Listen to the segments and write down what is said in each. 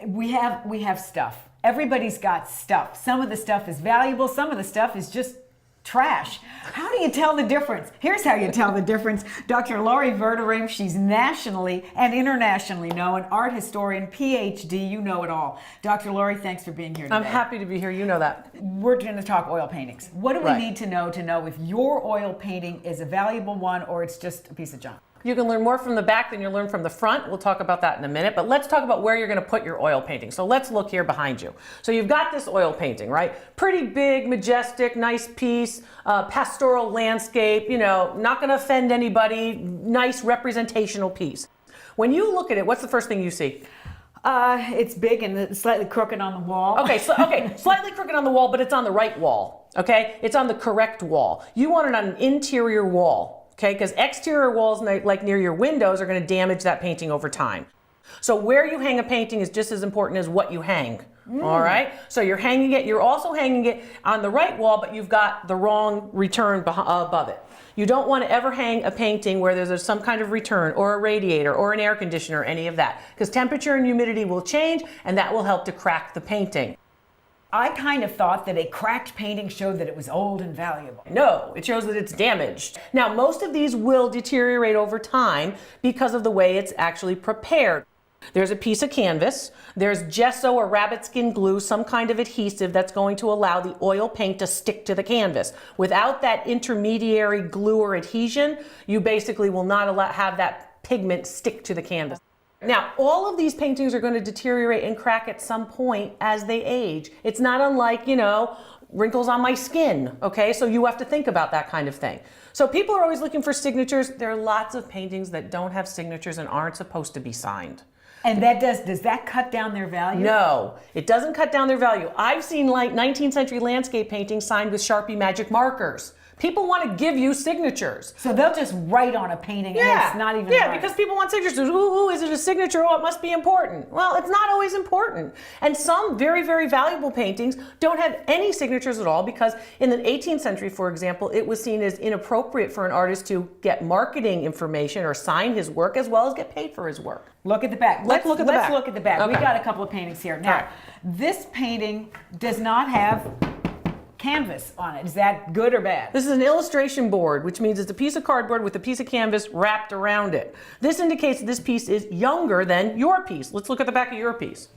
We have stuff. Everybody's got stuff. Some of the stuff is valuable. Some of the stuff is just trash. How do you tell the difference? Here's how you tell the difference. Dr. Lori Verderim, she's nationally and internationally known, art historian, PhD, you know it all. Dr. Lori, thanks for being here today. I'm happy to be here, you know that. We're going to talk oil paintings. What do we need to know if your oil painting is a valuable one or it's just a piece of junk? You can learn more from the back than you learn from the front. We'll talk about that in a minute, but let's talk about where you're going to put your oil painting. So let's look here behind you. So you've got this oil painting, right? Pretty big, majestic, nice piece, pastoral landscape, you know, not going to offend anybody, nice representational piece. When you look at it, what's the first thing you see? It's big and slightly crooked on the wall. Okay, slightly crooked on the wall, but it's on the right wall, okay? It's on the correct wall. You want it on an interior wall. Okay, because exterior walls like near your windows are going to damage that painting over time. So where you hang a painting is just as important as what you hang. All right, so you're also hanging it on the right wall, but you've got the wrong return above it. You don't want to ever hang a painting where there's some kind of return or a radiator or an air conditioner or any of that, because temperature and humidity will change and that will help to crack the painting. I kind of thought that a cracked painting showed that it was old and valuable. No, it shows that it's damaged. Now, most of these will deteriorate over time because of the way it's actually prepared. There's a piece of canvas, there's gesso or rabbit skin glue, some kind of adhesive that's going to allow the oil paint to stick to the canvas. Without that intermediary glue or adhesion, you basically will not have that pigment stick to the canvas. Now, all of these paintings are going to deteriorate and crack at some point as they age. It's not unlike, you know, wrinkles on my skin, okay? So you have to think about that kind of thing. So people are always looking for signatures. There are lots of paintings that don't have signatures and aren't supposed to be signed. And does that cut down their value? No, it doesn't cut down their value. I've seen like 19th century landscape paintings signed with Sharpie magic markers. People want to give you signatures. So they'll just write on a painting and it's not even right. Because people want signatures. Ooh, is it a signature? Oh, it must be important. Well, it's not always important. And some very, very valuable paintings don't have any signatures at all because in the 18th century, for example, it was seen as inappropriate for an artist to get marketing information or sign his work as well as get paid for his work. Look at the back. Let's look at the back. Okay. We got a couple of paintings here. Now, this painting does not have canvas on it. Is that good or bad? This is an illustration board, which means it's a piece of cardboard with a piece of canvas wrapped around it. This indicates that this piece is younger than your piece. Let's look at the back of your piece.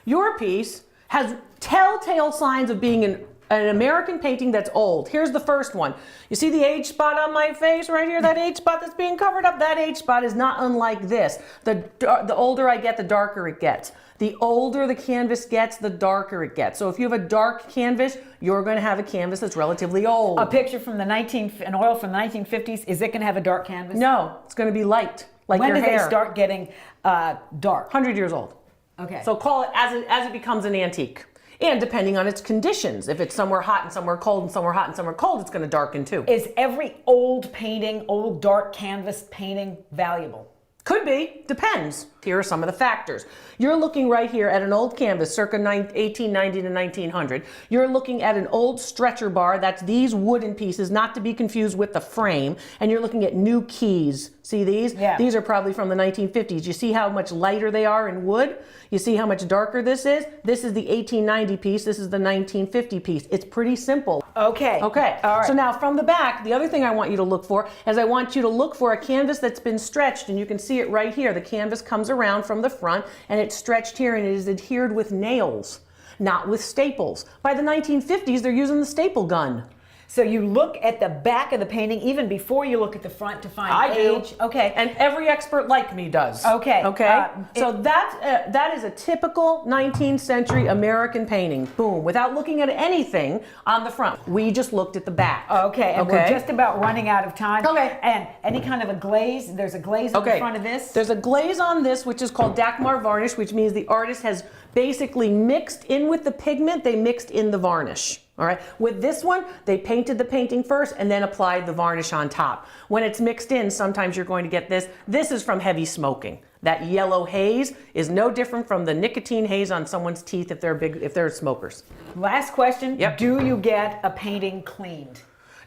Your piece has telltale signs of being an American painting that's old. Here's the first one. You see the age spot on my face right here? That age spot that's being covered up? That age spot is not unlike this. The older I get, the darker it gets. The older the canvas gets, the darker it gets. So if you have a dark canvas, you're going to have a canvas that's relatively old. A picture from an oil from the 1950s, is it going to have a dark canvas? No, it's going to be light, like when your hair. When do they start getting dark? 100 years old. Okay. So call it as it becomes an antique. And depending on its conditions, if it's somewhere hot and somewhere cold and somewhere hot and somewhere cold, it's going to darken too. Is every old painting, old dark canvas painting valuable? Could be, depends. Here are some of the factors. You're looking right here at an old canvas, circa 1890 to 1900. You're looking at an old stretcher bar, that's these wooden pieces, not to be confused with the frame, and you're looking at new keys. See these? Yeah. These are probably from the 1950s. You see how much lighter they are in wood? You see how much darker this is? This is the 1890 piece, this is the 1950 piece. It's pretty simple. Okay. Okay, all right. So now from the back, the other thing I want you to look for is I want you to look for a canvas that's been stretched, and you can see it right here. The canvas comes around from the front and it's stretched here and it is adhered with nails, not with staples. By the 1950s, they're using the staple gun. So you look at the back of the painting even before you look at the front to find age. Okay. And every expert like me does. Okay. Okay. So that is a typical 19th century American painting. Boom. Without looking at anything on the front. We just looked at the back. Okay. And we're just about running out of time. Okay. And any kind of a glaze? There's a glaze on the front of this? There's a glaze on this, which is called Dagmar varnish, which means the artist has basically mixed in with the pigment, they mixed in the varnish. All right. With this one, they painted the painting first and then applied the varnish on top. When it's mixed in, sometimes you're going to get this. This is from heavy smoking. That yellow haze is no different from the nicotine haze on someone's teeth if they're smokers. Last question. Yep. Do you get a painting cleaned?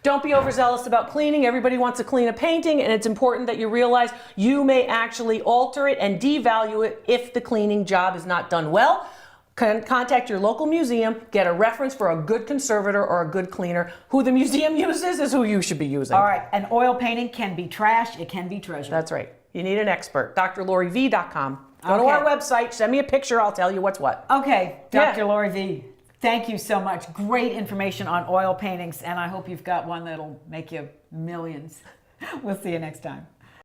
Don't be overzealous about cleaning. Everybody wants to clean a painting, and it's important that you realize you may actually alter it and devalue it if the cleaning job is not done well. Contact your local museum, get a reference for a good conservator or a good cleaner. Who the museum uses is who you should be using. All right, an oil painting can be trash, it can be treasure. That's right. You need an expert. drloriv.com. Go to our website, send me a picture, I'll tell you what's what. Okay, Dr. Lori V, thank you so much. Great information on oil paintings, and I hope you've got one that'll make you millions. We'll see you next time.